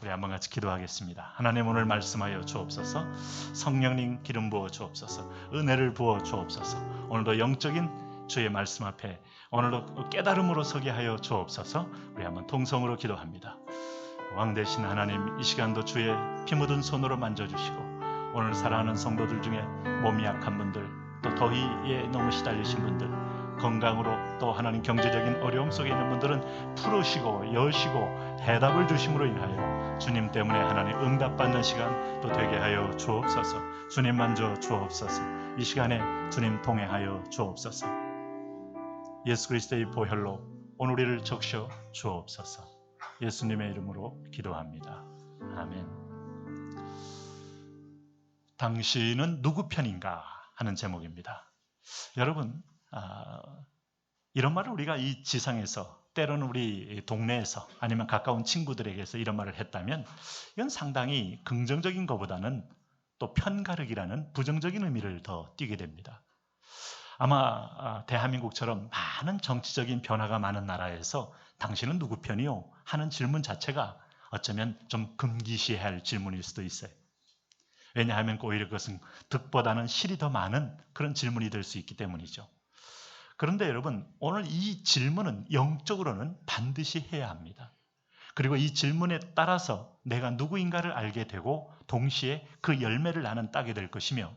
우리 한번 같이 기도하겠습니다. 하나님, 오늘 말씀하여 주옵소서. 성령님 기름 부어 주옵소서. 은혜를 부어 주옵소서. 오늘도 영적인 주의 말씀 앞에 오늘도 깨달음으로 서게 하여 주옵소서. 우리 한번 통성으로 기도합니다. 왕 되신 하나님, 이 시간도 주의 피 묻은 손으로 만져주시고, 오늘 사랑하는 성도들 중에 몸이 약한 분들, 또 더위에 너무 시달리신 분들, 건강으로 또 하나님 경제적인 어려움 속에 있는 분들은 풀으시고 여시고 해답을 주심으로 인하여 주님 때문에 하나님 응답받는 시간 또 되게 하여 주옵소서. 주님 만져 주옵소서. 이 시간에 주님 동행하여 주옵소서. 예수 그리스도의 보혈로 오늘 우리를 적셔 주옵소서. 예수님의 이름으로 기도합니다. 아멘. 당신은 누구 편인가 하는 제목입니다. 여러분, 이런 말을 우리가 이 지상에서, 때로는 우리 동네에서 아니면 가까운 친구들에게서 이런 말을 했다면 이건 상당히 긍정적인 것보다는 또 편가르기라는 부정적인 의미를 더 띠게 됩니다. 아마 대한민국처럼 많은 정치적인 변화가 많은 나라에서 당신은 누구 편이요? 하는 질문 자체가 어쩌면 좀 금기시해야 할 질문일 수도 있어요. 왜냐하면 오히려 그것은 득보다는 실이 더 많은 그런 질문이 될 수 있기 때문이죠. 그런데 여러분, 오늘 이 질문은 영적으로는 반드시 해야 합니다. 그리고 이 질문에 따라서 내가 누구인가를 알게 되고 동시에 그 열매를 나는 따게 될 것이며,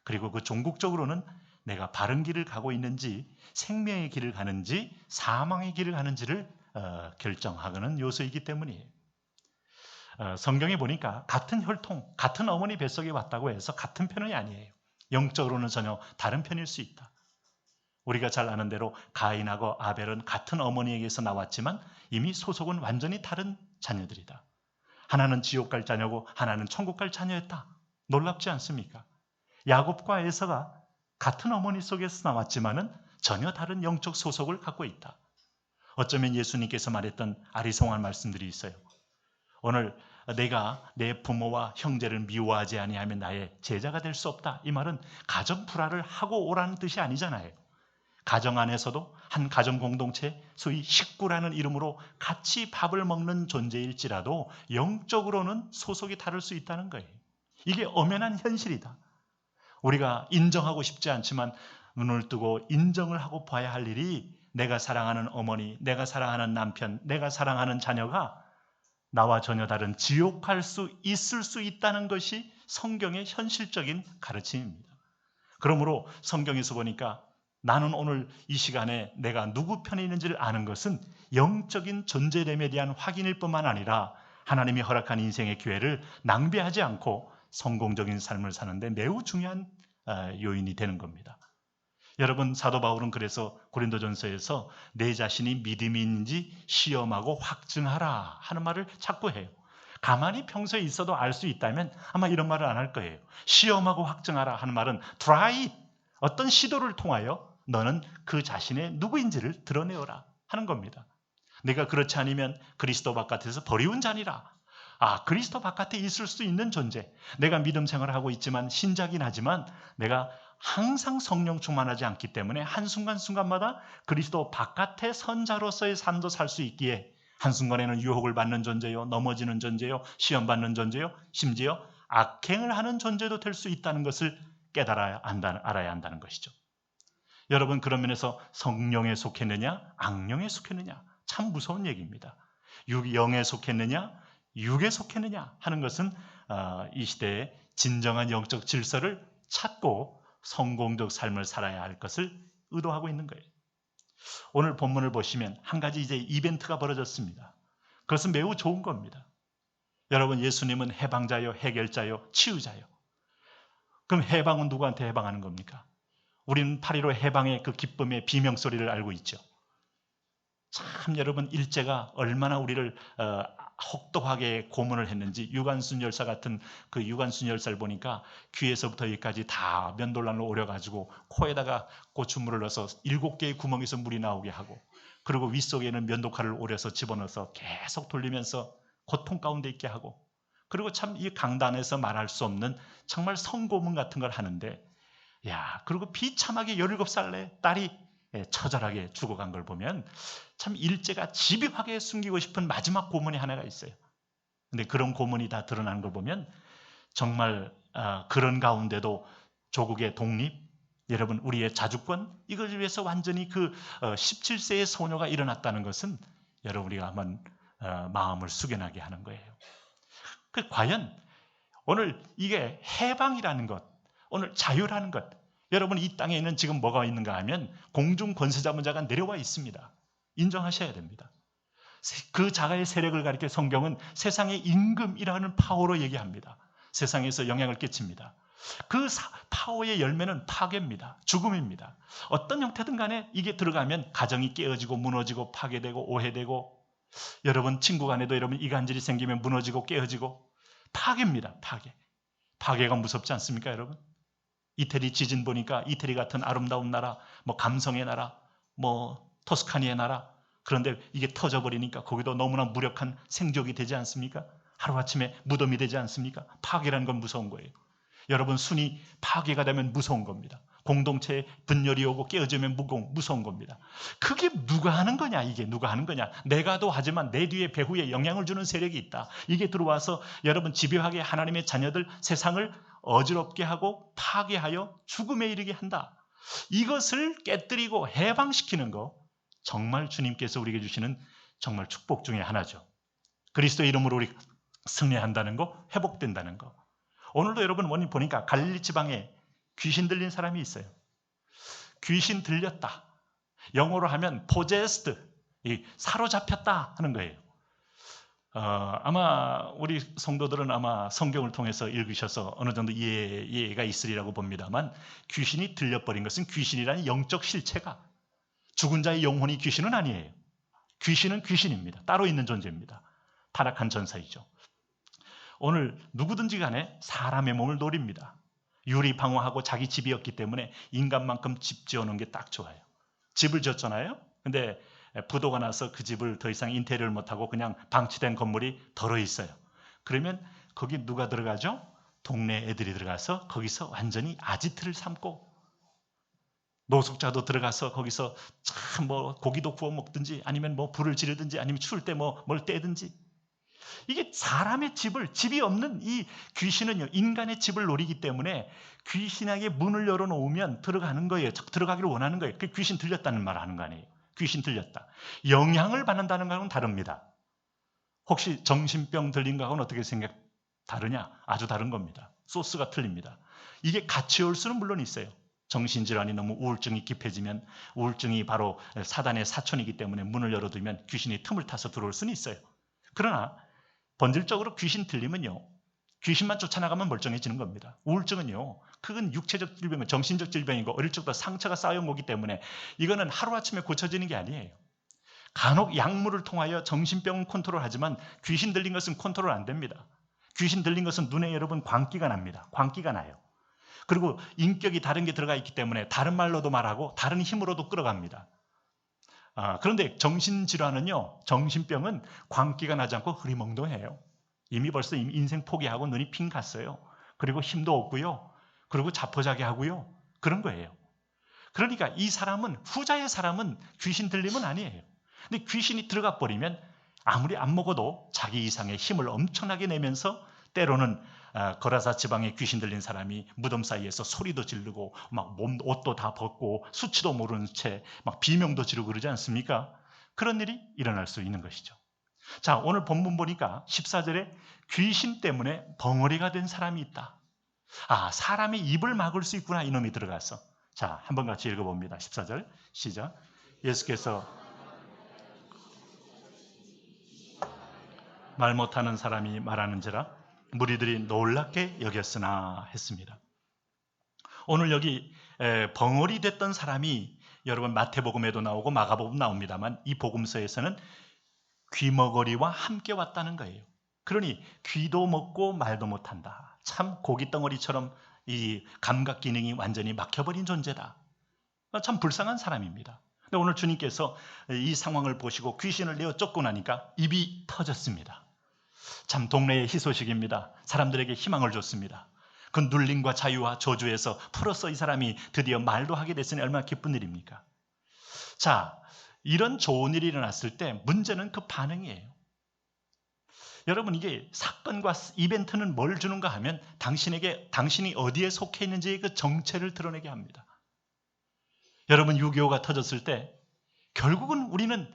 그리고 그 종국적으로는 내가 바른 길을 가고 있는지 생명의 길을 가는지 사망의 길을 가는지를 결정하는 요소이기 때문이에요. 성경에 보니까 같은 혈통, 같은 어머니 뱃속에 왔다고 해서 같은 편이 아니에요. 영적으로는 전혀 다른 편일 수 있다. 우리가 잘 아는 대로 가인하고 아벨은 같은 어머니에게서 나왔지만 이미 소속은 완전히 다른 자녀들이다. 하나는 지옥 갈 자녀고 하나는 천국 갈 자녀였다. 놀랍지 않습니까? 야곱과 에서가 같은 어머니 속에서 나왔지만은 전혀 다른 영적 소속을 갖고 있다. 어쩌면 예수님께서 말했던 아리송한 말씀들이 있어요. 오늘 내가 내 부모와 형제를 미워하지 아니하면 나의 제자가 될 수 없다. 이 말은 가정 불화를 하고 오라는 뜻이 아니잖아요. 가정 안에서도 한 가정 공동체, 소위 식구라는 이름으로 같이 밥을 먹는 존재일지라도 영적으로는 소속이 다를 수 있다는 거예요. 이게 엄연한 현실이다. 우리가 인정하고 싶지 않지만 눈을 뜨고 인정을 하고 봐야 할 일이, 내가 사랑하는 어머니, 내가 사랑하는 남편, 내가 사랑하는 자녀가 나와 전혀 다른 지옥 갈 수 있을 수 있다는 것이 성경의 현실적인 가르침입니다. 그러므로 성경에서 보니까 나는 오늘 이 시간에 내가 누구 편에 있는지를 아는 것은 영적인 존재됨에 대한 확인일 뿐만 아니라 하나님이 허락한 인생의 기회를 낭비하지 않고 성공적인 삶을 사는데 매우 중요한 요인이 되는 겁니다. 여러분, 사도 바울은 그래서 고린도전서에서 내 자신이 믿음이 있는지 시험하고 확증하라 하는 말을 자꾸 해요. 가만히 평소에 있어도 알 수 있다면 아마 이런 말을 안 할 거예요. 시험하고 확증하라 하는 말은 try, 어떤 시도를 통하여 너는 그 자신의 누구인지를 드러내어라 하는 겁니다. 내가 그렇지 않으면 그리스도 바깥에서 버리운 자니라. 그리스도 바깥에 있을 수 있는 존재. 내가 믿음 생활을 하고 있지만 신자긴 하지만 내가 항상 성령 충만하지 않기 때문에 한순간순간마다 그리스도 바깥의 선자로서의 삶도 살 수 있기에 한순간에는 유혹을 받는 존재요, 넘어지는 존재요, 시험받는 존재요, 심지어 악행을 하는 존재도 될 수 있다는 것을 알아야 한다는 것이죠. 여러분, 그런 면에서 성령에 속했느냐 악령에 속했느냐 참 무서운 얘기입니다. 영에 속했느냐 육에 속했느냐 하는 것은 이 시대의 진정한 영적 질서를 찾고 성공적 삶을 살아야 할 것을 의도하고 있는 거예요. 오늘 본문을 보시면 한 가지 이제 이벤트가 벌어졌습니다. 그것은 매우 좋은 겁니다. 여러분, 예수님은 해방자요, 해결자요, 치유자요. 그럼 해방은 누구한테 해방하는 겁니까? 우리는 8.15 해방의 그 기쁨의 비명소리를 알고 있죠. 참 여러분, 일제가 얼마나 우리를 혹독하게 고문을 했는지, 유관순 열사 같은 그 유관순 열사를 보니까 귀에서부터 여기까지 다 면도날로 오려가지고 코에다가 고추물을 넣어서 7개의 구멍에서 물이 나오게 하고, 그리고 윗속에는 면도칼을 오려서 집어넣어서 계속 돌리면서 고통 가운데 있게 하고, 그리고 참 이 강단에서 말할 수 없는 정말 성고문 같은 걸 하는데, 그리고 비참하게 17살 딸이 처절하게 죽어간 걸 보면 참 일제가 집요하게 숨기고 싶은 마지막 고문이 하나가 있어요. 근데 그런 고문이 다 드러나는 걸 보면 정말 그런 가운데도 조국의 독립, 여러분 우리의 자주권, 이걸 위해서 완전히 그 17세의 소녀가 일어났다는 것은 여러분 우리가 한번 마음을 숙연하게 하는 거예요. 과연 오늘 이게 해방이라는 것, 오늘 자유라는 것, 여러분 이 땅에는 지금 뭐가 있는가 하면 공중 권세자문자가 내려와 있습니다. 인정하셔야 됩니다. 그 자가의 세력을 가리켜 성경은 세상의 임금이라는 파워로 얘기합니다. 세상에서 영향을 끼칩니다. 그 파워의 열매는 파괴입니다. 죽음입니다. 어떤 형태든 간에 이게 들어가면 가정이 깨어지고 무너지고 파괴되고 오해되고, 여러분 친구 간에도 여러분 이간질이 생기면 무너지고 깨어지고 파괴입니다. 파괴가 무섭지 않습니까, 여러분? 이태리 지진 보니까 이태리 같은 아름다운 나라, 뭐 감성의 나라, 뭐 토스카니의 나라, 그런데 이게 터져버리니까 거기도 너무나 무력한 생족이 되지 않습니까? 하루아침에 무덤이 되지 않습니까? 파괴라는 건 무서운 거예요. 여러분 순이 파괴가 되면 무서운 겁니다. 공동체에 분열이 오고 깨어지면 무서운 겁니다. 그게 누가 하는 거냐? 이게 누가 하는 거냐? 내가도 하지만 내 뒤에 배후에 영향을 주는 세력이 있다. 이게 들어와서 여러분 집요하게 하나님의 자녀들 세상을 어지럽게 하고 파괴하여 죽음에 이르게 한다. 이것을 깨뜨리고 해방시키는 거 정말 주님께서 우리에게 주시는 정말 축복 중에 하나죠. 그리스도의 이름으로 우리 승리한다는 거, 회복된다는 거. 오늘도 여러분 보니까 갈릴리 지방에 귀신 들린 사람이 있어요. 귀신 들렸다. 영어로 하면 possessed, 사로잡혔다 하는 거예요. 아마 우리 성도들은 아마 성경을 통해서 읽으셔서 어느 정도 이해가 있으리라고 봅니다만, 귀신이 들려버린 것은 귀신이라는 영적 실체가, 죽은 자의 영혼이 귀신은 아니에요. 귀신은 귀신입니다. 따로 있는 존재입니다. 타락한 전사이죠. 오늘 누구든지 간에 사람의 몸을 노립니다. 유리방어하고 자기 집이었기 때문에 인간만큼 집 지어놓은 게 딱 좋아요. 집을 지었잖아요. 근데 부도가 나서 그 집을 더 이상 인테리어를 못하고 그냥 방치된 건물이 덜어 있어요. 그러면 거기 누가 들어가죠? 동네 애들이 들어가서 거기서 완전히 아지트를 삼고, 노숙자도 들어가서 거기서 참 뭐 고기도 구워 먹든지 아니면 뭐 불을 지르든지 아니면 추울 때 뭐 뭘 떼든지. 이게 사람의 집이 없는 이 귀신은요, 인간의 집을 노리기 때문에 귀신에게 문을 열어놓으면 들어가는 거예요. 들어가기를 원하는 거예요. 그 귀신 들렸다는 말 하는 거 아니에요. 귀신 들렸다. 영향을 받는다는 거는 다릅니다. 혹시 정신병 들린 거하고는 어떻게 다르냐? 아주 다른 겁니다. 소스가 틀립니다. 이게 같이 올 수는 물론 있어요. 정신질환이 너무 우울증이 깊어지면, 우울증이 바로 사단의 사촌이기 때문에 문을 열어두면 귀신이 틈을 타서 들어올 수는 있어요. 그러나 본질적으로 귀신 들리면요, 귀신만 쫓아나가면 멀쩡해지는 겁니다. 우울증은요, 그건 육체적 질병은 정신적 질병이고 어릴 적부터 상처가 쌓여온 거기 때문에 이거는 하루아침에 고쳐지는 게 아니에요. 간혹 약물을 통하여 정신병은 컨트롤하지만 귀신 들린 것은 컨트롤 안 됩니다. 귀신 들린 것은 눈에 여러분 광기가 납니다. 광기가 나요. 그리고 인격이 다른 게 들어가 있기 때문에 다른 말로도 말하고 다른 힘으로도 끌어갑니다. 그런데 정신질환은요, 정신병은 광기가 나지 않고 흐리멍덩해요. 이미 벌써 인생 포기하고 눈이 핑 갔어요. 그리고 힘도 없고요. 그리고 자포자기 하고요. 그런 거예요. 그러니까 이 사람은, 후자의 사람은 귀신 들림은 아니에요. 근데 귀신이 들어가 버리면 아무리 안 먹어도 자기 이상의 힘을 엄청나게 내면서, 때로는 거라사 지방에 귀신 들린 사람이 무덤 사이에서 소리도 지르고 막 옷도 다 벗고 수치도 모르는 채 막 비명도 지르고 그러지 않습니까? 그런 일이 일어날 수 있는 것이죠. 자, 오늘 본문 보니까 14절에 귀신 때문에 벙어리가 된 사람이 있다. 사람의 입을 막을 수 있구나, 이놈이 들어가서. 자, 한번 같이 읽어봅니다. 14절 시작. 예수께서 말 못하는 사람이 말하는지라 무리들이 놀랍게 여겼으나 했습니다. 오늘 여기 벙어리 됐던 사람이 여러분 마태복음에도 나오고 마가복음 나옵니다만, 이 복음서에서는 귀머거리와 함께 왔다는 거예요. 그러니 귀도 먹고 말도 못한다. 참 고깃덩어리처럼 이 감각 기능이 완전히 막혀버린 존재다. 참 불쌍한 사람입니다. 근데 오늘 주님께서 이 상황을 보시고 귀신을 내어 쫓고 나니까 입이 터졌습니다. 참 동네의 희소식입니다. 사람들에게 희망을 줬습니다. 그 눌림과 자유와 저주에서 풀어서 이 사람이 드디어 말도 하게 됐으니 얼마나 기쁜 일입니까? 자, 이런 좋은 일이 일어났을 때 문제는 그 반응이에요. 여러분, 이게 사건과 이벤트는 뭘 주는가 하면 당신이 어디에 속해 있는지의 그 정체를 드러내게 합니다. 여러분, 6.25가 터졌을 때 결국은 우리는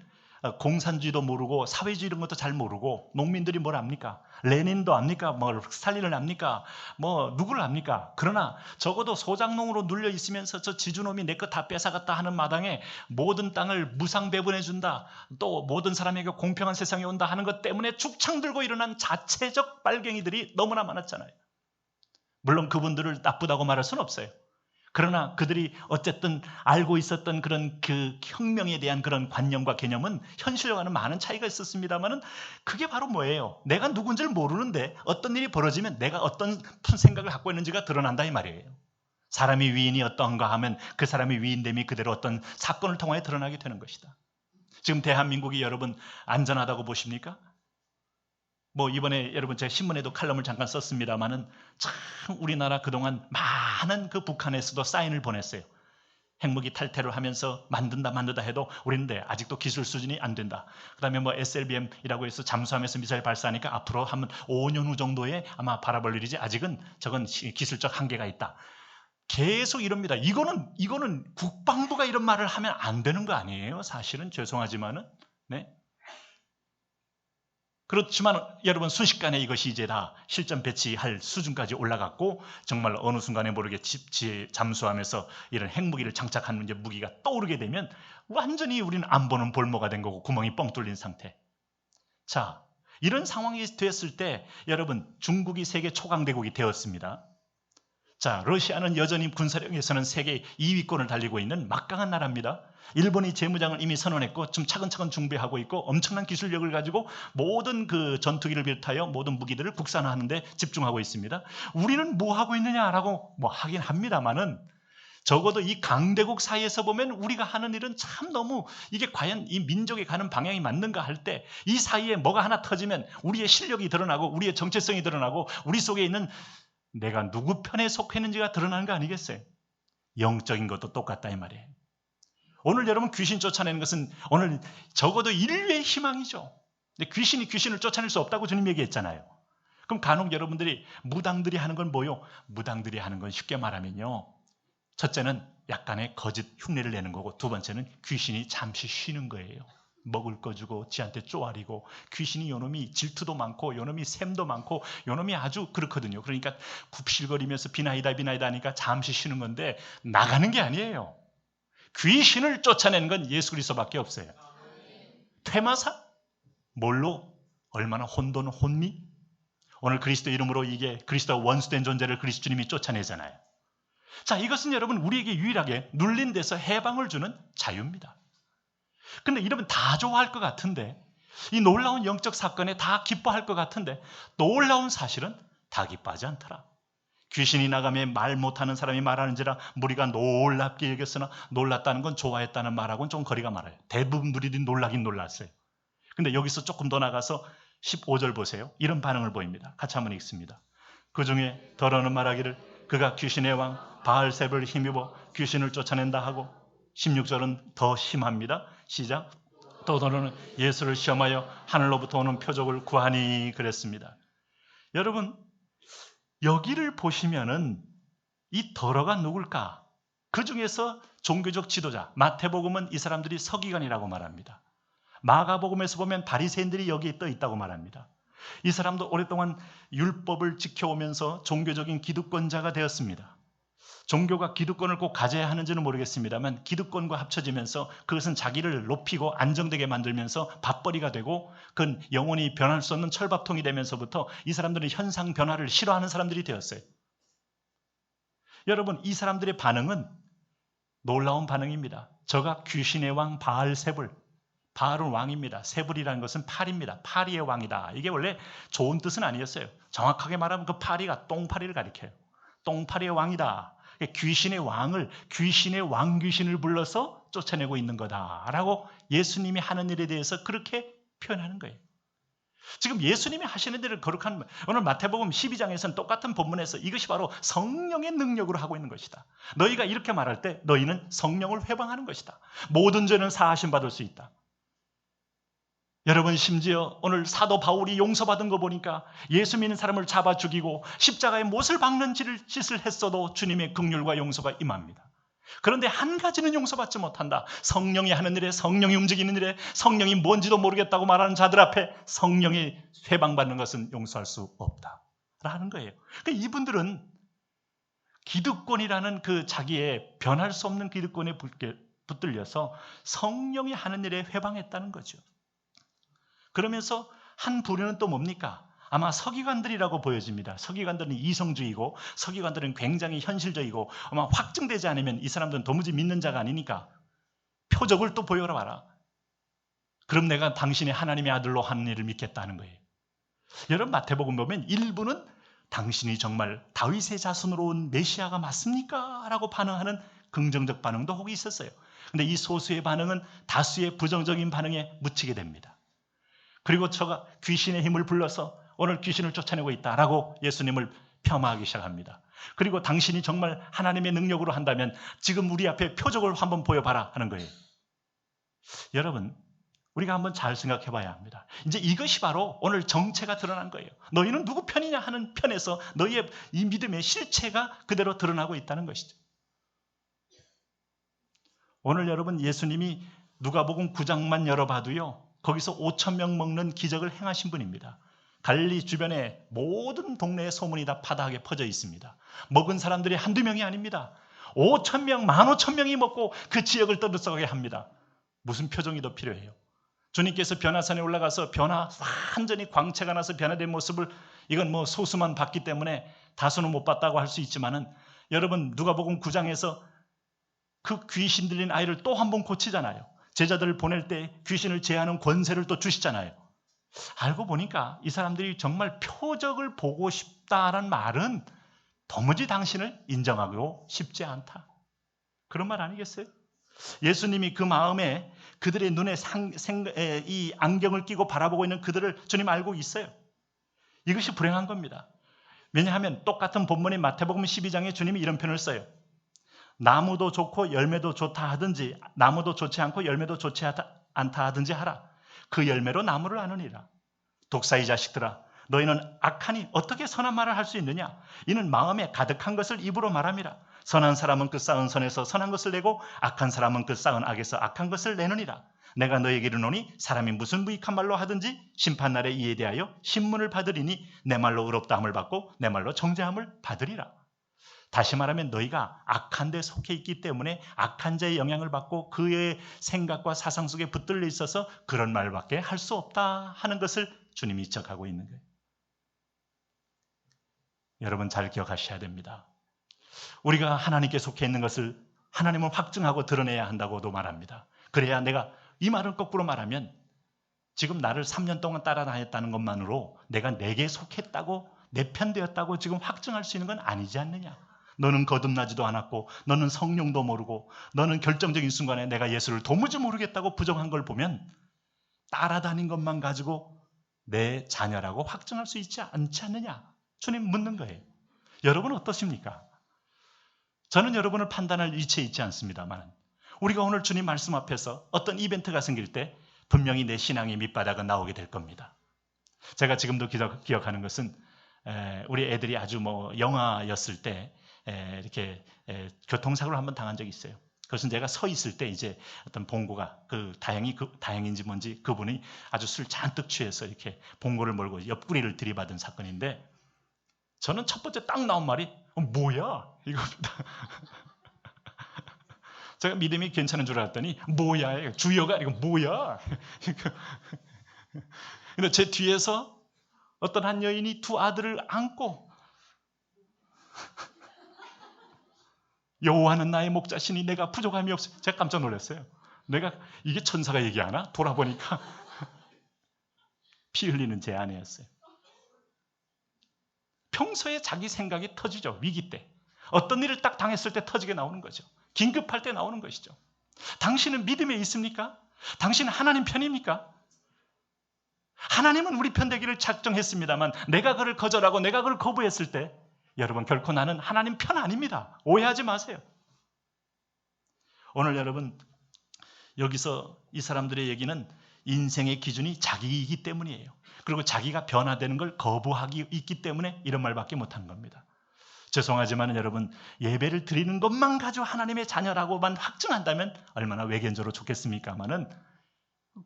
공산주의도 모르고 사회주의 이런 것도 잘 모르고 농민들이 뭘 압니까? 레닌도 압니까? 뭐 스탈린을 압니까? 뭐 누구를 압니까? 그러나 적어도 소장농으로 눌려 있으면서 저 지주놈이 내 것 다 뺏어갔다 하는 마당에 모든 땅을 무상 배분해 준다, 또 모든 사람에게 공평한 세상이 온다 하는 것 때문에 죽창 들고 일어난 자체적 빨갱이들이 너무나 많았잖아요. 물론 그분들을 나쁘다고 말할 수는 없어요. 그러나 그들이 어쨌든 알고 있었던 그런 그 혁명에 대한 그런 관념과 개념은 현실과는 많은 차이가 있었습니다만은, 그게 바로 뭐예요? 내가 누군지를 모르는데 어떤 일이 벌어지면 내가 어떤 생각을 갖고 있는지가 드러난다 이 말이에요. 사람이 위인이 어떤가 하면 그 사람의 위인됨이 그대로 어떤 사건을 통하여 드러나게 되는 것이다. 지금 대한민국이 여러분 안전하다고 보십니까? 뭐 이번에 여러분 제가 신문에도 칼럼을 잠깐 썼습니다만은, 참 우리나라 그동안 많은 그 북한에서도 사인을 보냈어요. 핵무기 탈퇴를 하면서 만든다 해도 우리는 아직도 기술 수준이 안 된다. 그 다음에 뭐 SLBM이라고 해서 잠수함에서 미사일 발사하니까 앞으로 한 5년 후 정도에 아마 바라볼 일이지 아직은 저건 기술적 한계가 있다. 계속 이럽니다. 이거는 국방부가 이런 말을 하면 안 되는 거 아니에요? 사실은 죄송하지만은. 네. 그렇지만 여러분, 순식간에 이것이 이제 다 실전 배치할 수준까지 올라갔고, 정말 어느 순간에 모르게 잠수하면서 이런 핵무기를 장착하는 이제 무기가 떠오르게 되면 완전히 우리는 안 보는 볼모가 된 거고 구멍이 뻥 뚫린 상태. 자, 이런 상황이 됐을 때 여러분, 중국이 세계 초강대국이 되었습니다. 자, 러시아는 여전히 군사력에서는 세계 2위권을 달리고 있는 막강한 나라입니다. 일본이 재무장을 이미 선언했고 좀 차근차근 준비하고 있고 엄청난 기술력을 가지고 모든 그 전투기를 비롯하여 모든 무기들을 국산화하는 데 집중하고 있습니다. 우리는 뭐 하고 있느냐라고 뭐 하긴 합니다만은, 적어도 이 강대국 사이에서 보면 우리가 하는 일은 참 너무, 이게 과연 이 민족이 가는 방향이 맞는가 할 때 이 사이에 뭐가 하나 터지면 우리의 실력이 드러나고 우리의 정체성이 드러나고 우리 속에 있는 내가 누구 편에 속했는지가 드러나는 거 아니겠어요? 영적인 것도 똑같다 이 말이에요. 오늘 여러분 귀신 쫓아내는 것은 오늘 적어도 인류의 희망이죠. 근데 귀신이 귀신을 쫓아낼 수 없다고 주님 얘기했잖아요. 그럼 간혹 여러분들이 무당들이 하는 건 뭐요? 무당들이 하는 건 쉽게 말하면요, 첫째는 약간의 거짓 흉내를 내는 거고, 두 번째는 귀신이 잠시 쉬는 거예요. 먹을 거 주고 지한테 쪼아리고, 귀신이 요놈이 질투도 많고 요놈이 샘도 많고 요놈이 아주 그렇거든요. 그러니까 굽실거리면서 비나이다 하니까 잠시 쉬는 건데 나가는 게 아니에요. 귀신을 쫓아내는 건 예수 그리스도밖에 없어요. 퇴마사? 뭘로? 얼마나 혼돈 혼미? 오늘 그리스도 이름으로 이게 그리스도와 원수된 존재를 그리스도 주님이 쫓아내잖아요. 자, 이것은 여러분 우리에게 유일하게 눌린 데서 해방을 주는 자유입니다. 근데 이러면 다 좋아할 것 같은데, 이 놀라운 영적 사건에 다 기뻐할 것 같은데, 놀라운 사실은 다 기뻐하지 않더라. 귀신이 나가며 말 못하는 사람이 말하는지라 무리가 놀랍게 여겼으나, 놀랐다는 건 좋아했다는 말하고는 좀 거리가 멀어요. 대부분 누리들이 놀라긴 놀랐어요. 근데 여기서 조금 더 나가서 15절 보세요. 이런 반응을 보입니다. 같이 한번 읽습니다. 그 중에 더러는 말하기를 그가 귀신의 왕 바알세불을 힘입어 귀신을 쫓아낸다 하고, 16절은 더 심합니다. 시작. 또 더러는 예수를 시험하여 하늘로부터 오는 표적을 구하니 그랬습니다. 여러분, 여기를 보시면은 이 더러가 누굴까? 그 중에서 종교적 지도자, 마태복음은 이 사람들이 서기관이라고 말합니다. 마가복음에서 보면 바리새인들이 여기에 떠 있다고 말합니다. 이 사람도 오랫동안 율법을 지켜오면서 종교적인 기득권자가 되었습니다. 종교가 기득권을 꼭 가져야 하는지는 모르겠습니다만, 기득권과 합쳐지면서 그것은 자기를 높이고 안정되게 만들면서 밥벌이가 되고, 그건 영원히 변할 수 없는 철밥통이 되면서부터 이 사람들은 현상 변화를 싫어하는 사람들이 되었어요. 여러분, 이 사람들의 반응은 놀라운 반응입니다. 저가 귀신의 왕 바알세불, 바알은 왕입니다. 세불이라는 것은 팔입니다. 파리의 왕이다. 이게 원래 좋은 뜻은 아니었어요. 정확하게 말하면 그 파리가 똥파리를 가리켜요. 똥파리의 왕이다. 귀신의 왕을, 귀신의 왕귀신을 불러서 쫓아내고 있는 거다라고 예수님이 하는 일에 대해서 그렇게 표현하는 거예요. 지금 예수님이 하시는 일을 거룩한, 오늘 마태복음 12장에서는 똑같은 본문에서 이것이 바로 성령의 능력으로 하고 있는 것이다. 너희가 이렇게 말할 때 너희는 성령을 회방하는 것이다. 모든 죄는 사하심 받을 수 있다. 여러분, 심지어 오늘 사도 바울이 용서받은 거 보니까 예수 믿는 사람을 잡아 죽이고 십자가에 못을 박는 짓을 했어도 주님의 긍휼과 용서가 임합니다. 그런데 한 가지는 용서받지 못한다. 성령이 하는 일에, 성령이 움직이는 일에, 성령이 뭔지도 모르겠다고 말하는 자들 앞에 성령이 회방받는 것은 용서할 수 없다 라는 거예요. 그러니까 이분들은 기득권이라는 그 자기의 변할 수 없는 기득권에 붙들려서 성령이 하는 일에 회방했다는 거죠. 그러면서 한 부류는 또 뭡니까? 아마 서기관들이라고 보여집니다. 서기관들은 이성주의고 서기관들은 굉장히 현실적이고 아마 확증되지 않으면 이 사람들은 도무지 믿는 자가 아니니까 표적을 또 보여라 봐라. 그럼 내가 당신이 하나님의 아들로 하는 일을 믿겠다는 거예요. 여러분, 마태복음 보면 일부는 당신이 정말 다윗의 자손으로 온 메시아가 맞습니까? 라고 반응하는 긍정적 반응도 혹 있었어요. 근데 이 소수의 반응은 다수의 부정적인 반응에 묻히게 됩니다. 그리고 저가 귀신의 힘을 불러서 오늘 귀신을 쫓아내고 있다라고 예수님을 폄하하기 시작합니다. 그리고 당신이 정말 하나님의 능력으로 한다면 지금 우리 앞에 표적을 한번 보여봐라 하는 거예요. 여러분, 우리가 한번 잘 생각해 봐야 합니다. 이제 이것이 바로 오늘 정체가 드러난 거예요. 너희는 누구 편이냐 하는 편에서 너희의 이 믿음의 실체가 그대로 드러나고 있다는 것이죠. 오늘 여러분, 예수님이 누가복음 9장만 열어봐도요, 거기서 5,000명 먹는 기적을 행하신 분입니다. 갈릴리 주변에 모든 동네에 소문이 다 파다하게 퍼져 있습니다. 먹은 사람들이 한두 명이 아닙니다. 5,000명, 15,000명이 먹고 그 지역을 떠들썩하게 합니다. 무슨 표정이 더 필요해요? 주님께서 변화산에 올라가서 완전히 광채가 나서 변화된 모습을, 이건 뭐 소수만 봤기 때문에 다수는 못 봤다고 할 수 있지만은, 여러분, 누가복음 9장에서 그 귀신 들린 아이를 또 한 번 고치잖아요. 제자들을 보낼 때 귀신을 제하는 권세를 또 주시잖아요. 알고 보니까 이 사람들이 정말 표적을 보고 싶다는 말은 도무지 당신을 인정하고 싶지 않다. 그런 말 아니겠어요? 예수님이 그 마음에 그들의 눈에 이 안경을 끼고 바라보고 있는 그들을 주님 알고 있어요. 이것이 불행한 겁니다. 왜냐하면 똑같은 본문인 마태복음 12장에 주님이 이런 표현을 써요. 나무도 좋고 열매도 좋다 하든지 나무도 좋지 않고 열매도 좋지 않다 하든지 하라. 그 열매로 나무를 아느니라. 독사의 자식들아, 너희는 악하니 어떻게 선한 말을 할 수 있느냐? 이는 마음에 가득한 것을 입으로 말함이라. 선한 사람은 그 쌓은 선에서 선한 것을 내고 악한 사람은 그 쌓은 악에서 악한 것을 내느니라. 내가 너에게 이르노니 사람이 무슨 무익한 말로 하든지 심판날에 이에 대하여 신문을 받으리니 내 말로 의롭다함을 받고 내 말로 정죄함을 받으리라. 다시 말하면 너희가 악한 데 속해 있기 때문에 악한 자의 영향을 받고 그의 생각과 사상 속에 붙들려 있어서 그런 말밖에 할 수 없다 하는 것을 주님이 지적하고 있는 거예요. 여러분, 잘 기억하셔야 됩니다. 우리가 하나님께 속해 있는 것을 하나님은 확증하고 드러내야 한다고도 말합니다. 그래야 내가, 이 말은 거꾸로 말하면 지금 나를 3년 동안 따라다녔다는 것만으로 내가 내게 속했다고, 내 편 되었다고 지금 확증할 수 있는 건 아니지 않느냐. 너는 거듭나지도 않았고 너는 성령도 모르고 너는 결정적인 순간에 내가 예수를 도무지 모르겠다고 부정한 걸 보면 따라다닌 것만 가지고 내 자녀라고 확증할 수 있지 않지 않느냐. 주님 묻는 거예요. 여러분 어떠십니까? 저는 여러분을 판단할 위치에 있지 않습니다만, 우리가 오늘 주님 말씀 앞에서 어떤 이벤트가 생길 때 분명히 내 신앙의 밑바닥은 나오게 될 겁니다. 제가 지금도 기억하는 것은 우리 애들이 아주 영아였을 때 이렇게 교통사고를 한번 당한 적이 있어요. 그래서 제가 서 있을 때 이제 어떤 봉고가 다행인지 뭔지 그분이 아주 술 잔뜩 취해서 이렇게 봉고를 몰고 옆구리를 들이받은 사건인데, 저는 첫 번째 딱 나온 말이 뭐야 이겁니다. 제가 믿음이 괜찮은 줄 알았더니 뭐야, 주여가 아니고 뭐야. 근데 제 뒤에서 어떤 한 여인이 두 아들을 안고 여호와는 나의 목자시니 내가 부족함이 없어. 제가 깜짝 놀랐어요. 내가 이게 천사가 얘기하나? 돌아보니까 피 흘리는 제 아내였어요. 평소에 자기 생각이 터지죠. 위기 때. 어떤 일을 딱 당했을 때 터지게 나오는 거죠. 긴급할 때 나오는 것이죠. 당신은 믿음에 있습니까? 당신은 하나님 편입니까? 하나님은 우리 편 되기를 작정했습니다만 내가 그를 거절하고 내가 그를 거부했을 때, 여러분, 결코 나는 하나님 편 아닙니다. 오해하지 마세요. 오늘 여러분, 여기서 이 사람들의 얘기는 인생의 기준이 자기이기 때문이에요. 그리고 자기가 변화되는 걸 거부하기 있기 때문에 이런 말밖에 못하는 겁니다. 죄송하지만 여러분, 예배를 드리는 것만 가지고 하나님의 자녀라고만 확증한다면 얼마나 외견적으로 좋겠습니까마는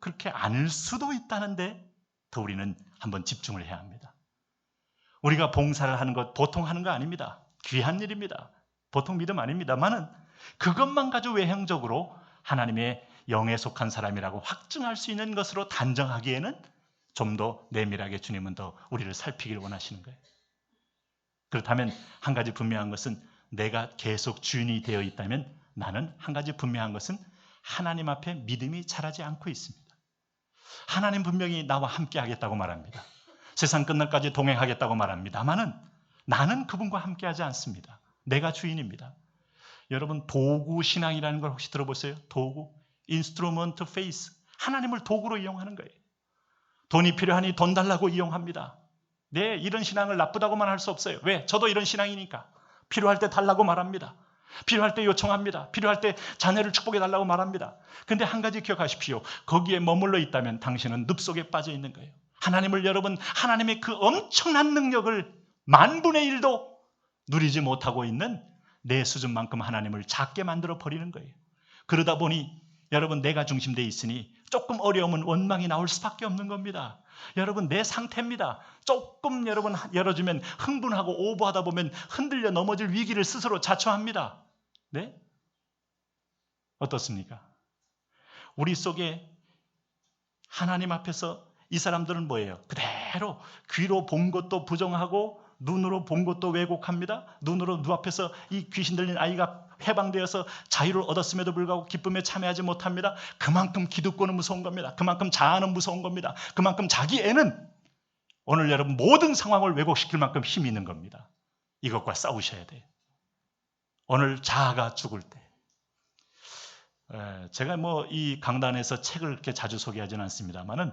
그렇게 아닐 수도 있다는데 더 우리는 한번 집중을 해야 합니다. 우리가 봉사를 하는 것 보통 하는 거 아닙니다. 귀한 일입니다. 보통 믿음 아닙니다만은 그것만 가지고 외형적으로 하나님의 영에 속한 사람이라고 확증할 수 있는 것으로 단정하기에는 좀 더 내밀하게 주님은 더 우리를 살피길 원하시는 거예요. 그렇다면 한 가지 분명한 것은 내가 계속 주인이 되어 있다면 나는 한 가지 분명한 것은 하나님 앞에 믿음이 자라지 않고 있습니다. 하나님 분명히 나와 함께 하겠다고 말합니다. 세상 끝날까지 동행하겠다고 말합니다만은 나는 그분과 함께 하지 않습니다. 내가 주인입니다. 여러분, 도구 신앙이라는 걸 혹시 들어보세요? 도구, 인스트루먼트 페이스, 하나님을 도구로 이용하는 거예요. 돈이 필요하니 돈 달라고 이용합니다. 네, 이런 신앙을 나쁘다고만 할 수 없어요. 왜? 저도 이런 신앙이니까. 필요할 때 달라고 말합니다. 필요할 때 요청합니다. 필요할 때 자녀를 축복해 달라고 말합니다. 근데 한 가지 기억하십시오. 거기에 머물러 있다면 당신은 늪속에 빠져 있는 거예요. 하나님을 여러분, 하나님의 그 엄청난 능력을 10,000분의 1도 누리지 못하고 있는 내 수준만큼 하나님을 작게 만들어 버리는 거예요. 그러다 보니 여러분, 내가 중심되어 있으니 조금 어려우면 원망이 나올 수밖에 없는 겁니다. 여러분, 내 상태입니다. 조금 여러분 열어주면 흥분하고 오버하다 보면 흔들려 넘어질 위기를 스스로 자초합니다. 네? 어떻습니까? 우리 속에 하나님 앞에서 이 사람들은 뭐예요? 그대로 귀로 본 것도 부정하고 눈으로 본 것도 왜곡합니다. 눈으로 눈앞에서 이 귀신 들린 아이가 해방되어서 자유를 얻었음에도 불구하고 기쁨에 참여하지 못합니다. 그만큼 기득권은 무서운 겁니다. 그만큼 자아는 무서운 겁니다. 그만큼 자기 애는 오늘 여러분 모든 상황을 왜곡시킬 만큼 힘이 있는 겁니다. 이것과 싸우셔야 돼요. 오늘 자아가 죽을 때. 제가 뭐 이 강단에서 책을 그렇게 자주 소개하지는 않습니다만은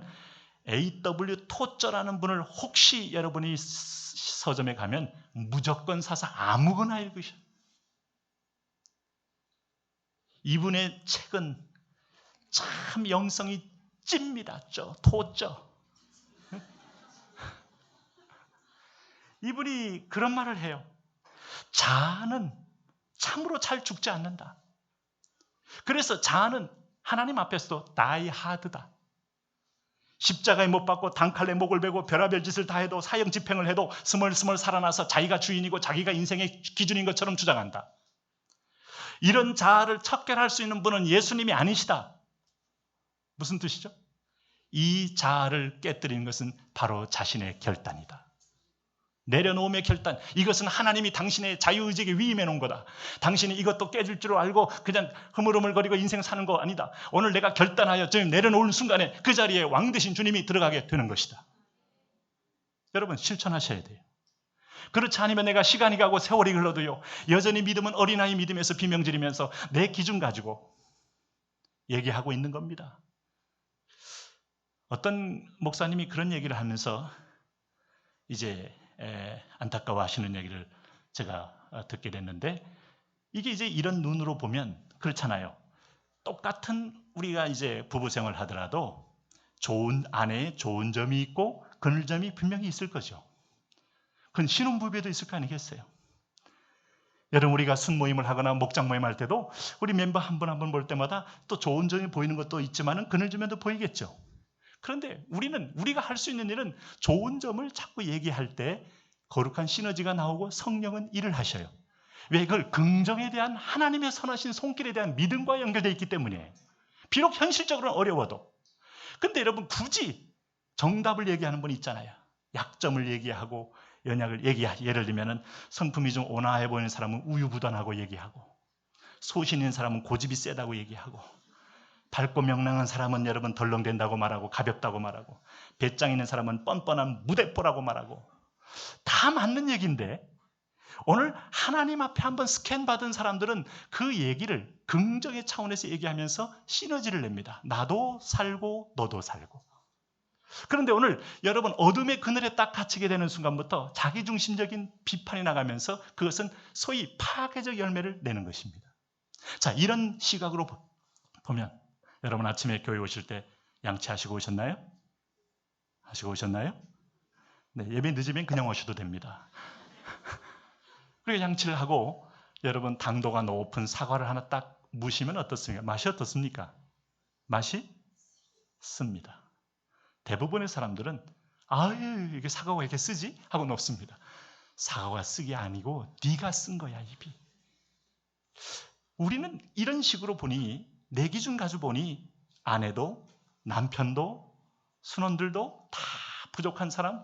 A.W. 토저라는 분을 혹시 여러분이 서점에 가면 무조건 사서 아무거나 읽으셔. 이분의 책은 참 영성이 찝니다. 토저. 이분이 그런 말을 해요. 자아는 참으로 잘 죽지 않는다. 그래서 자아는 하나님 앞에서도 die hard다. 십자가에 못 박고 단칼에 목을 베고 별의별 짓을 다 해도 사형 집행을 해도 스멀스멀 살아나서 자기가 주인이고 자기가 인생의 기준인 것처럼 주장한다. 이런 자아를 척결할 수 있는 분은 예수님이 아니시다. 무슨 뜻이죠? 이 자아를 깨뜨리는 것은 바로 자신의 결단이다. 내려놓음의 결단. 이것은 하나님이 당신의 자유의지에게 위임해 놓은 거다. 당신이 이것도 깨질 줄 알고 그냥 흐물흐물거리고 인생 사는 거 아니다. 오늘 내가 결단하여 지금 내려놓는 순간에 그 자리에 왕 되신 주님이 들어가게 되는 것이다. 여러분, 실천하셔야 돼요. 그렇지 않으면 내가 시간이 가고 세월이 흘러도요, 여전히 믿음은 어린아이 믿음에서 비명지르면서 내 기준 가지고 얘기하고 있는 겁니다. 어떤 목사님이 그런 얘기를 하면서 이제 안타까워하시는 얘기를 제가 듣게 됐는데, 이게 이제 이런 눈으로 보면 그렇잖아요. 똑같은 우리가 이제 부부 생활을 하더라도 좋은 아내의 좋은 점이 있고 그늘 점이 분명히 있을 거죠. 그건 신혼부부에도 있을 거 아니겠어요? 여러분, 우리가 순모임을 하거나 목장 모임 할 때도 우리 멤버 한 분 한 분 볼 때마다 또 좋은 점이 보이는 것도 있지만은 그늘 점에도 보이겠죠. 그런데 우리가 할 수 있는 일은 좋은 점을 자꾸 얘기할 때 거룩한 시너지가 나오고 성령은 일을 하셔요. 왜? 그걸 긍정에 대한 하나님의 선하신 손길에 대한 믿음과 연결되어 있기 때문에. 비록 현실적으로는 어려워도. 근데 여러분, 굳이 정답을 얘기하는 분이 있잖아요. 약점을 얘기하고 연약을 예를 들면 성품이 좀 온화해 보이는 사람은 우유부단하고 얘기하고, 소신 있는 사람은 고집이 세다고 얘기하고, 밝고 명랑한 사람은 여러분 덜렁댄다고 말하고 가볍다고 말하고, 배짱 있는 사람은 뻔뻔한 무대뽀라고 말하고, 다 맞는 얘기인데 오늘 하나님 앞에 한번 스캔 받은 사람들은 그 얘기를 긍정의 차원에서 얘기하면서 시너지를 냅니다. 나도 살고 너도 살고. 그런데 오늘 여러분 어둠의 그늘에 딱 갇히게 되는 순간부터 자기중심적인 비판이 나가면서 그것은 소위 파괴적 열매를 내는 것입니다. 자, 이런 시각으로 보면 여러분 아침에 교회 오실 때 양치하시고 오셨나요? 하시고 오셨나요? 네, 예배 늦으면 그냥 오셔도 됩니다. 그리고 양치를 하고 여러분 당도가 높은 사과를 하나 딱 무시면 어떻습니까? 맛이 어떻습니까? 맛이 씁니다. 대부분의 사람들은 아유 이게 사과가 왜 이렇게 쓰지? 하고 놓습니다. 사과가 쓰기 아니고 네가 쓴 거야 입이. 우리는 이런 식으로 보니 내 기준 가지고 보니 아내도 남편도 순원들도 다 부족한 사람,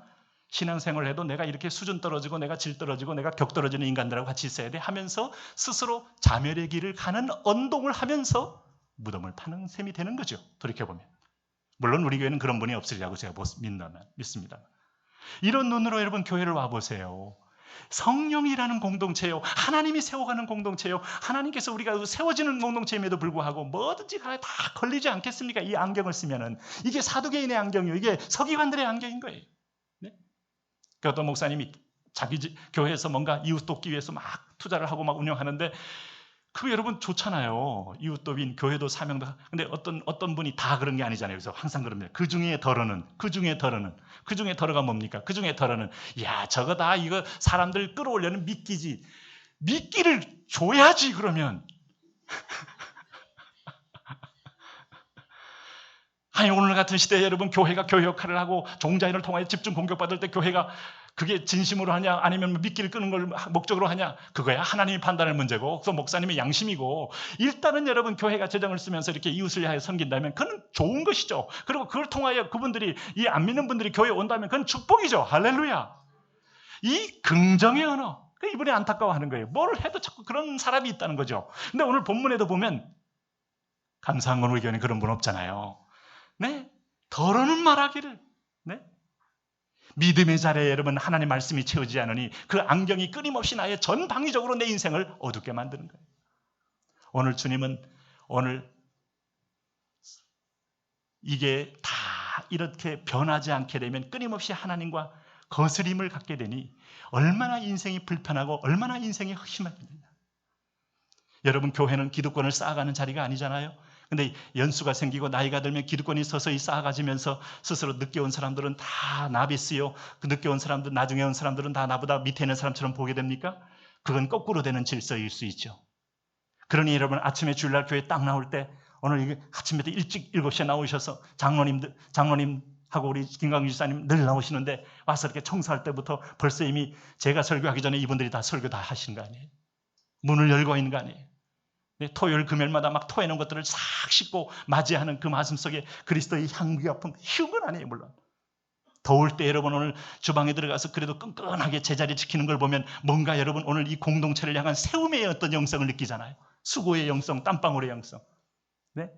신앙생활을 해도 내가 이렇게 수준 떨어지고 내가 질 떨어지고 내가 격 떨어지는 인간들하고 같이 있어야 돼 하면서 스스로 자멸의 길을 가는 언동을 하면서 무덤을 파는 셈이 되는 거죠. 돌이켜보면. 물론 우리 교회는 그런 분이 없으리라고 제가 믿습니다. 이런 눈으로 여러분 교회를 와보세요. 성령이라는 공동체요. 하나님이 세워가는 공동체요. 하나님께서 우리가 세워지는 공동체임에도 불구하고 뭐든지 다 걸리지 않겠습니까? 이 안경을 쓰면은. 이게 사두개인의 안경이요. 이게 서기관들의 안경인 거예요. 네? 그 어떤 목사님이 자기 교회에서 뭔가 이웃 돕기 위해서 막 투자를 하고 막 운영하는데 그 여러분 좋잖아요. 이웃 돕인 교회도 사명도. 근데 어떤 분이 다 그런 게 아니잖아요. 그래서 항상 그럽니다. 그 중에 덜어가 뭡니까? 그 중에 덜어는 야 저거 다 이거 사람들 끌어올려는 미끼지. 미끼를 줘야지 그러면. 아니 오늘 같은 시대에 여러분 교회가 교회 역할을 하고 종자인을 통하여 집중 공격받을 때 교회가 그게 진심으로 하냐 아니면 미끼를 끄는 걸 목적으로 하냐 그거야 하나님이 판단할 문제고 또 목사님의 양심이고 일단은 여러분 교회가 재정을 쓰면서 이렇게 이웃을 위하여 섬긴다면 그건 좋은 것이죠. 그리고 그걸 통하여 그분들이 이 안 믿는 분들이 교회에 온다면 그건 축복이죠. 할렐루야. 이 긍정의 언어 이분이 안타까워하는 거예요. 뭘 해도 자꾸 그런 사람이 있다는 거죠. 근데 오늘 본문에도 보면 감사한 건 우리 교회는 그런 분 없잖아요. 네, 더러는 말하기를. 네? 믿음의 자리에 여러분 하나님 말씀이 채우지 않으니 그 안경이 끊임없이 나의 전방위적으로 내 인생을 어둡게 만드는 거예요. 오늘 주님은 오늘 이게 다 이렇게 변하지 않게 되면 끊임없이 하나님과 거스림을 갖게 되니 얼마나 인생이 불편하고 얼마나 인생이 허심하겠느냐. 여러분 교회는 기득권을 쌓아가는 자리가 아니잖아요. 근데 연수가 생기고 나이가 들면 기득권이 서서히 쌓아가지면서 스스로 늦게 온 사람들은 다 나비스요. 그 늦게 온 사람들, 나중에 온 사람들은 다 나보다 밑에 있는 사람처럼 보게 됩니까? 그건 거꾸로 되는 질서일 수 있죠. 그러니 여러분 아침에 주일날 교회 딱 나올 때 오늘 아침부터 일찍 7시에 나오셔서 장로님하고 우리 김광규 지사님 늘 나오시는데 와서 이렇게 청소할 때부터 벌써 이미 제가 설교하기 전에 이분들이 다 설교 다 하시는 거 아니에요? 문을 열고 있는 거 아니에요? 토요일 금요일마다 막 토해놓은 것들을 싹 씻고 맞이하는 그 말씀 속에 그리스도의 향기가 쉬운 건 아니에요. 물론 더울 때 여러분 오늘 주방에 들어가서 그래도 끈끈하게 제자리 지키는 걸 보면 뭔가 여러분 오늘 이 공동체를 향한 세움의 어떤 영성을 느끼잖아요. 수고의 영성, 땀방울의 영성. 네?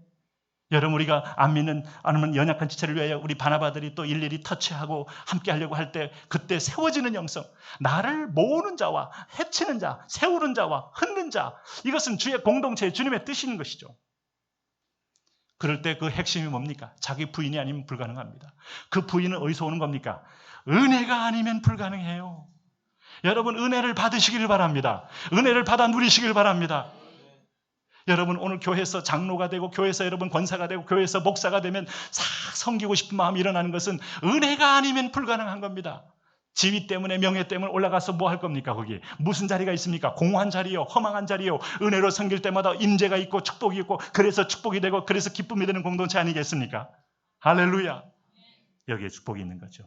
여러분 우리가 안 믿는 아니면 연약한 지체를 위하여 우리 바나바들이 또 일일이 터치하고 함께 하려고 할 때 그때 세워지는 영성, 나를 모으는 자와 해치는 자, 세우는 자와 흩는 자, 이것은 주의 공동체의 주님의 뜻인 것이죠. 그럴 때 그 핵심이 뭡니까? 자기 부인이 아니면 불가능합니다. 그 부인은 어디서 오는 겁니까? 은혜가 아니면 불가능해요. 여러분 은혜를 받으시기를 바랍니다. 은혜를 받아 누리시길 바랍니다. 여러분 오늘 교회에서 장로가 되고 교회에서 여러분 권사가 되고 교회에서 목사가 되면 싹 섬기고 싶은 마음이 일어나는 것은 은혜가 아니면 불가능한 겁니다. 지위 때문에 명예 때문에 올라가서 뭐 할 겁니까? 거기 무슨 자리가 있습니까? 공허한 자리요, 허망한 자리요. 은혜로 섬길 때마다 임재가 있고 축복이 있고 그래서 축복이 되고 그래서 기쁨이 되는 공동체 아니겠습니까? 할렐루야. 여기에 축복이 있는 거죠.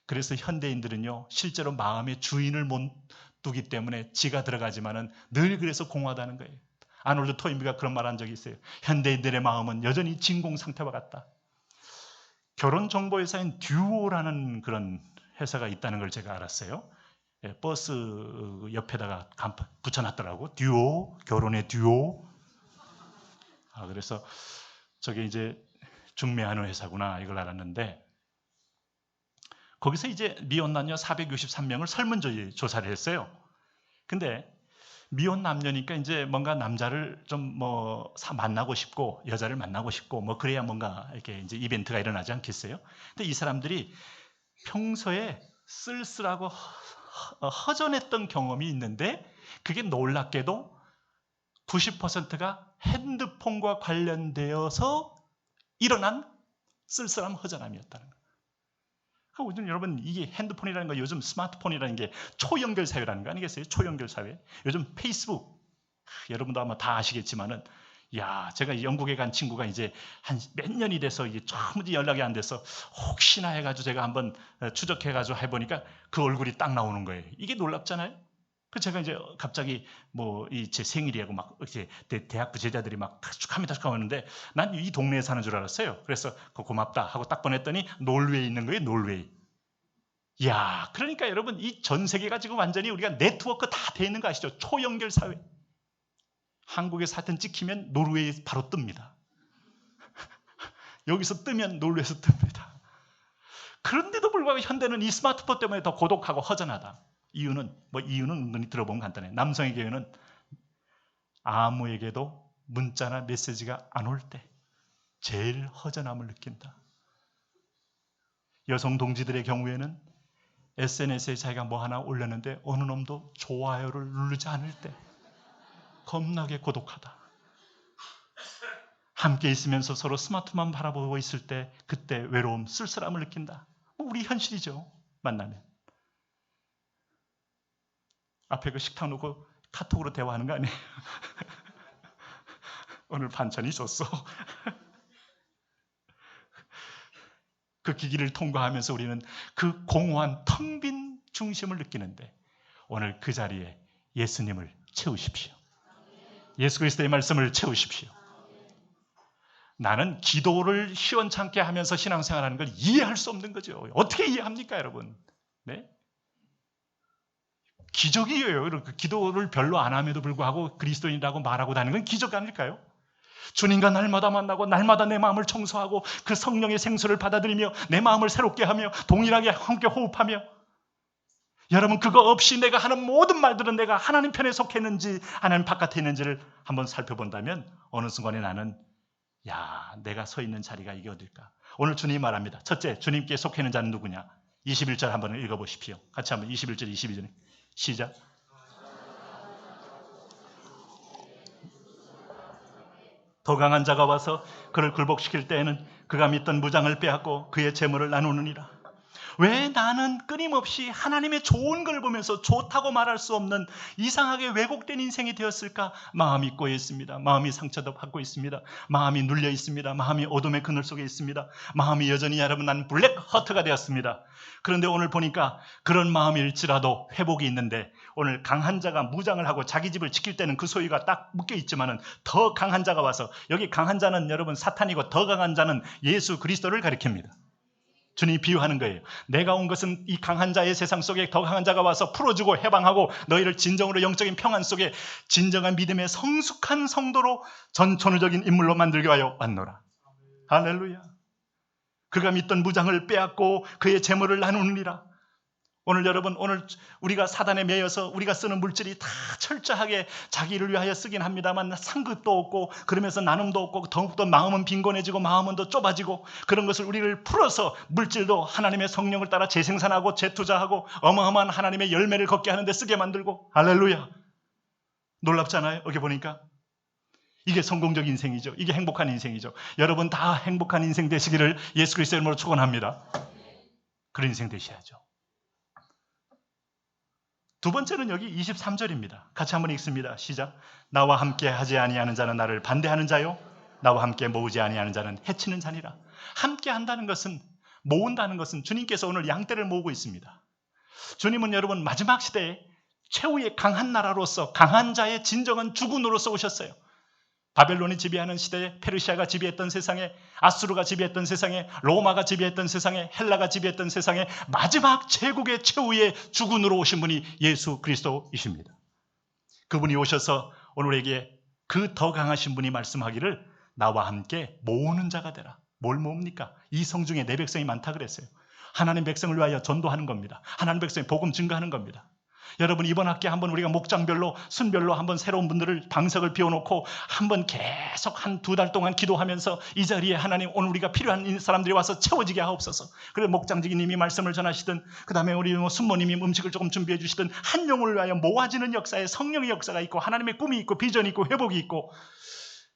그래서 현대인들은요 실제로 마음의 주인을 못 두기 때문에 지가 들어가지만은 늘 그래서 공허하다는 거예요. 아놀드 토인비가 그런 말 한 적이 있어요. 현대인들의 마음은 여전히 진공 상태와 같다. 결혼정보회사인 듀오라는 그런 회사가 있다는 걸 제가 알았어요. 버스 옆에다가 붙여놨더라고. 듀오, 결혼의 듀오. 그래서 저게 이제 중매하는 회사구나 이걸 알았는데 거기서 이제 미혼 남녀 463명을 설문조사 조사를 했어요. 근데 미혼 남녀니까 이제 뭔가 남자를 좀 뭐 만나고 싶고 여자를 만나고 싶고 뭐 그래야 뭔가 이렇게 이제 이벤트가 일어나지 않겠어요? 근데 이 사람들이 평소에 쓸쓸하고 허전했던 경험이 있는데 그게 놀랍게도 90%가 핸드폰과 관련되어서 일어난 쓸쓸함, 허전함이었다는 거예요. 그러니까 여러분, 이게 핸드폰이라는 거, 요즘 스마트폰이라는 게 초연결 사회라는 거 아니겠어요? 초연결 사회. 요즘 페이스북, 여러분도 아마 다 아시겠지만은, 야, 제가 영국에 간 친구가 이제 한 몇 년이 돼서 이게 처음 연락이 안 돼서 혹시나 해가지고 제가 한번 추적해가지고 해보니까 그 얼굴이 딱 나오는 거예요. 이게 놀랍잖아요? 그 제가 이제 갑자기 뭐 이 제 생일이라고 막 이제 대학 부제자들이 막 축하합니다 축하하는데 난 이 동네에 사는 줄 알았어요. 그래서 고맙다 하고 딱 보냈더니 노르웨이에 있는 거예요. 노르웨이. 이야, 그러니까 여러분, 이 전 세계가 지금 완전히 우리가 네트워크 다 돼 있는 거 아시죠? 초연결 사회. 한국에 사진 찍히면 노르웨이 바로 뜹니다. 여기서 뜨면 노르웨이에서 뜹니다. 그런데도 불구하고 현대는 이 스마트폰 때문에 더 고독하고 허전하다. 이유는 은근히 들어보면 간단해. 남성의 경우는 아무에게도 문자나 메시지가 안 올 때 제일 허전함을 느낀다. 여성 동지들의 경우에는 SNS에 자기가 뭐 하나 올렸는데 어느 놈도 좋아요를 누르지 않을 때 겁나게 고독하다. 함께 있으면서 서로 스마트만 바라보고 있을 때 그때 외로움, 쓸쓸함을 느낀다. 우리 현실이죠. 만나면. 앞에 그 식탁 놓고 카톡으로 대화하는 거 아니에요? 오늘 반찬이 줬어. 그 기기를 통과하면서 우리는 그 공허한 텅 빈 중심을 느끼는데 오늘 그 자리에 예수님을 채우십시오. 예수 그리스도의 말씀을 채우십시오. 나는 기도를 시원찮게 하면서 신앙생활하는 걸 이해할 수 없는 거죠. 어떻게 이해합니까, 여러분? 네? 기적이에요. 그 기도를 별로 안 함에도 불구하고 그리스도인이라고 말하고 다니는 건 기적 아닐까요? 주님과 날마다 만나고 날마다 내 마음을 청소하고 그 성령의 생수를 받아들이며 내 마음을 새롭게 하며 동일하게 함께 호흡하며 여러분, 그거 없이 내가 하는 모든 말들은 내가 하나님 편에 속했는지 하나님 바깥에 있는지를 한번 살펴본다면 어느 순간에 나는 내가 서 있는 자리가 이게 어딜까? 오늘 주님이 말합니다. 첫째, 주님께 속해 있는 자는 누구냐? 21절 한번 읽어보십시오. 같이 한번 21절, 22절 시작. 더 강한 자가 와서 그를 굴복시킬 때에는 그가 믿던 무장을 빼앗고 그의 재물을 나누느니라. 왜 나는 끊임없이 하나님의 좋은 걸 보면서 좋다고 말할 수 없는 이상하게 왜곡된 인생이 되었을까? 마음이 꼬여 있습니다. 마음이 상처도 받고 있습니다. 마음이 눌려 있습니다. 마음이 어둠의 그늘 속에 있습니다. 마음이 여전히 여러분 난 블랙 허트가 되었습니다. 그런데 오늘 보니까 그런 마음일지라도 회복이 있는데 오늘 강한 자가 무장을 하고 자기 집을 지킬 때는 그 소유가 딱 묶여 있지만은 더 강한 자가 와서 여기 강한 자는 여러분 사탄이고 더 강한 자는 예수 그리스도를 가리킵니다. 주님이 비유하는 거예요. 내가 온 것은 이 강한 자의 세상 속에 더 강한 자가 와서 풀어주고 해방하고 너희를 진정으로 영적인 평안 속에 진정한 믿음의 성숙한 성도로 전천후적인 인물로 만들기 위하여 왔노라. 할렐루야. 그가 믿던 무장을 빼앗고 그의 재물을 나누느니라. 오늘 여러분, 오늘 우리가 사단에 매여서 우리가 쓰는 물질이 다 철저하게 자기를 위하여 쓰긴 합니다만 상급도 없고 그러면서 나눔도 없고 더욱더 마음은 빈곤해지고 마음은 더 좁아지고 그런 것을 우리를 풀어서 물질도 하나님의 성령을 따라 재생산하고 재투자하고 어마어마한 하나님의 열매를 걷게 하는데 쓰게 만들고 할렐루야. 놀랍잖아요. 여기 보니까 이게 성공적 인생이죠. 이게 행복한 인생이죠. 여러분 다 행복한 인생 되시기를 예수 그리스도의 이름으로 축원합니다. 그런 인생 되셔야죠. 두 번째는 여기 23절입니다. 같이 한번 읽습니다. 시작. 나와 함께 하지 아니하는 자는 나를 반대하는 자요 나와 함께 모으지 아니하는 자는 해치는 자니라. 함께 한다는 것은, 모은다는 것은 주님께서 오늘 양떼를 모으고 있습니다. 주님은 여러분 마지막 시대에 최후의 강한 나라로서 강한 자의 진정한 주군으로서 오셨어요. 바벨론이 지배하는 시대에 페르시아가 지배했던 세상에, 아수르가 지배했던 세상에, 로마가 지배했던 세상에, 헬라가 지배했던 세상에 마지막 제국의 최후의 주군으로 오신 분이 예수 그리스도이십니다. 그분이 오셔서 오늘에게 그 더 강하신 분이 말씀하기를 나와 함께 모으는 자가 되라. 뭘 모읍니까? 이 성 중에 내 백성이 많다 그랬어요. 하나님 백성을 위하여 전도하는 겁니다. 하나님 백성의 복음 증거하는 겁니다. 여러분 이번 학기에 한번 우리가 목장별로 순별로 한번 새로운 분들을 방석을 비워놓고 한번 계속 한 2달 동안 기도하면서 이 자리에 하나님 오늘 우리가 필요한 사람들이 와서 채워지게 하옵소서. 그래 목장직님이 말씀을 전하시든 그 다음에 우리 순모님이 음식을 조금 준비해 주시든 한 영혼을 위하여 모아지는 역사에 성령의 역사가 있고 하나님의 꿈이 있고 비전이 있고 회복이 있고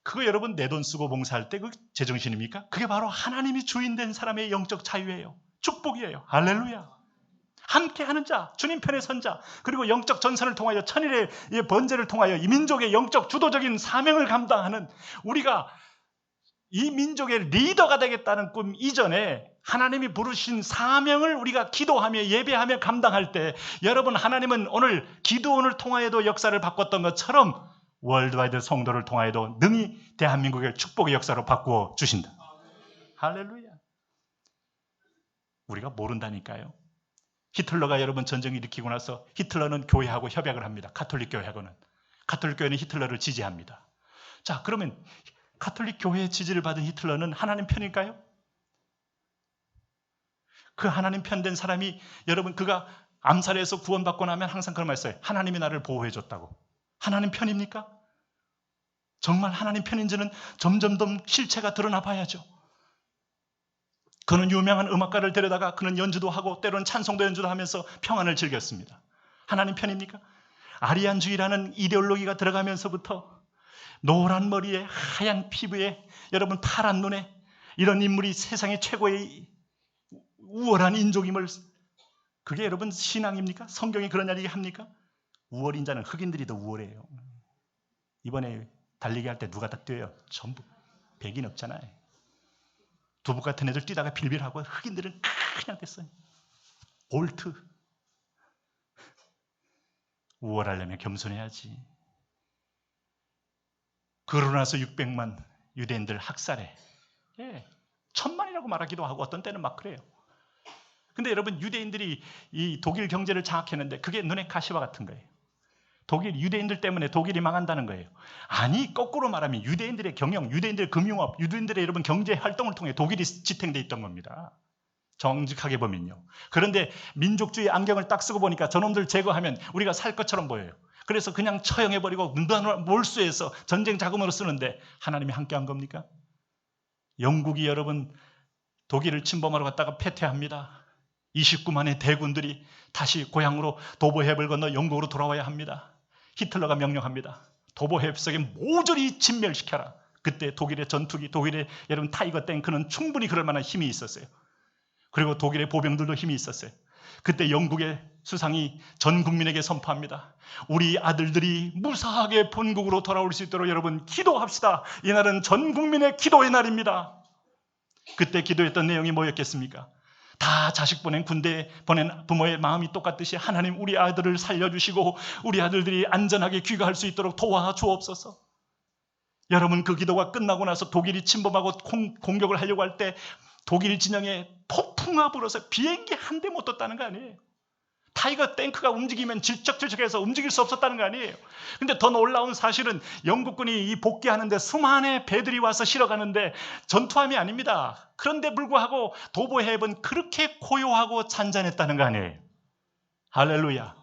그거 여러분 내 돈 쓰고 봉사할 때 그 제정신입니까? 그게 바로 하나님이 주인된 사람의 영적 자유예요. 축복이에요. 할렐루야. 함께하는 자, 주님 편에 선 자, 그리고 영적 전선을 통하여 천일의 번제를 통하여 이 민족의 영적 주도적인 사명을 감당하는, 우리가 이 민족의 리더가 되겠다는 꿈 이전에 하나님이 부르신 사명을 우리가 기도하며 예배하며 감당할 때, 여러분, 하나님은 오늘 기도원을 통하여도 역사를 바꿨던 것처럼 월드와이드 성도를 통하여도 능히 대한민국의 축복의 역사로 바꾸어 주신다. 할렐루야. 우리가 모른다니까요. 히틀러가 여러분 전쟁 일으키고 나서 히틀러는 교회하고 협약을 합니다. 가톨릭 교회하고는. 가톨릭 교회는 히틀러를 지지합니다. 자, 그러면 가톨릭 교회의 지지를 받은 히틀러는 하나님 편일까요? 그 하나님 편된 사람이, 여러분, 그가 암살에서 구원받고 나면 항상 그런 말 했어요. 하나님이 나를 보호해 줬다고. 하나님 편입니까? 정말 하나님 편인지는 점점 더 실체가 드러나 봐야죠. 그는 유명한 음악가를 데려다가 그는 연주도 하고 때로는 찬송도 연주도 하면서 평안을 즐겼습니다. 하나님 편입니까? 아리안주의라는 이데올로기가 들어가면서부터 노란 머리에 하얀 피부에 여러분 파란 눈에 이런 인물이 세상의 최고의 우월한 인종임을, 그게 여러분 신앙입니까? 성경이 그런 이야기 합니까? 우월인 자는 흑인들이 더 우월해요. 이번에 달리기 할 때 누가 다 뛰어요? 전부 백인 없잖아요. 두부 같은 애들 뛰다가 빌빌하고 흑인들은 그냥 됐어요. 볼트. 우월하려면 겸손해야지. 그러고 나서 600만 유대인들 학살해. 1000만이라고 말하기도 하고 어떤 때는 막 그래요. 근데 여러분, 유대인들이 이 독일 경제를 장악했는데 그게 눈에 가시와 같은 거예요. 유대인들 때문에 독일이 망한다는 거예요. 아니, 거꾸로 말하면 유대인들의 경영, 유대인들의 금융업, 유대인들의 여러분 경제 활동을 통해 독일이 지탱돼 있던 겁니다. 정직하게 보면요. 그런데 민족주의 안경을 딱 쓰고 보니까 저놈들 제거하면 우리가 살 것처럼 보여요. 그래서 그냥 처형해버리고 몰수해서 전쟁 자금으로 쓰는데 하나님이 함께한 겁니까? 영국이 여러분 독일을 침범하러 갔다가 패퇴합니다. 29만의 대군들이 다시 고향으로 도보해협을 건너 영국으로 돌아와야 합니다. 히틀러가 명령합니다. 도보해협 속에 모조리 진멸시켜라. 그때 독일의 전투기, 독일의 여러분 타이거 탱크는 충분히 그럴 만한 힘이 있었어요. 그리고 독일의 보병들도 힘이 있었어요. 그때 영국의 수상이 전 국민에게 선포합니다. 우리 아들들이 무사하게 본국으로 돌아올 수 있도록 여러분 기도합시다. 이날은 전 국민의 기도의 날입니다. 그때 기도했던 내용이 뭐였겠습니까? 다 자식 보낸 군대에 보낸 부모의 마음이 똑같듯이 하나님 우리 아들을 살려주시고 우리 아들들이 안전하게 귀가할 수 있도록 도와주옵소서. 여러분, 그 기도가 끝나고 나서 독일이 침범하고 공격을 하려고 할 때 독일 진영에 폭풍아 불어서 비행기 한 대 못 떴다는 거 아니에요. 타이거 탱크가 움직이면 질척질척해서 움직일 수 없었다는 거 아니에요. 근데 더 놀라운 사실은 영국군이 이 복귀하는데 수많은 배들이 와서 실어가는데 전투함이 아닙니다. 그런데 불구하고 도보해협은 그렇게 고요하고 잔잔했다는 거 아니에요. 할렐루야.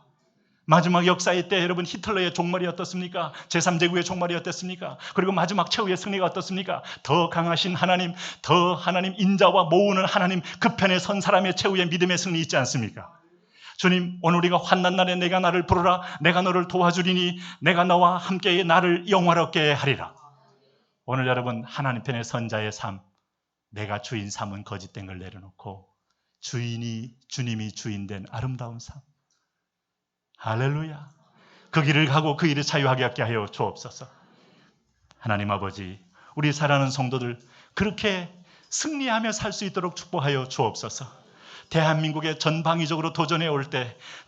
마지막 역사의 때 여러분 히틀러의 종말이 어떻습니까? 제3제국의 종말이 어떻습니까? 그리고 마지막 최후의 승리가 어떻습니까? 더 강하신 하나님, 더 하나님 인자와 모으는 하나님, 그 편에 선 사람의 최후의 믿음의 승리 있지 않습니까? 주님, 오늘 우리가 환난 날에 내가 나를 부르라. 내가 너를 도와주리니 내가 너와 함께 나를 영화롭게 하리라. 오늘 여러분 하나님 편의 선자의 삶, 내가 주인 삼은 거짓된 걸 내려놓고 주님이 주인된 아름다운 삶. 할렐루야. 그 길을 가고 그 일을 자유하게 하게 하여 주옵소서. 하나님 아버지, 우리 사랑하는 성도들 그렇게 승리하며 살 수 있도록 축복하여 주옵소서. 대한민국에 전방위적으로 도전해 올 때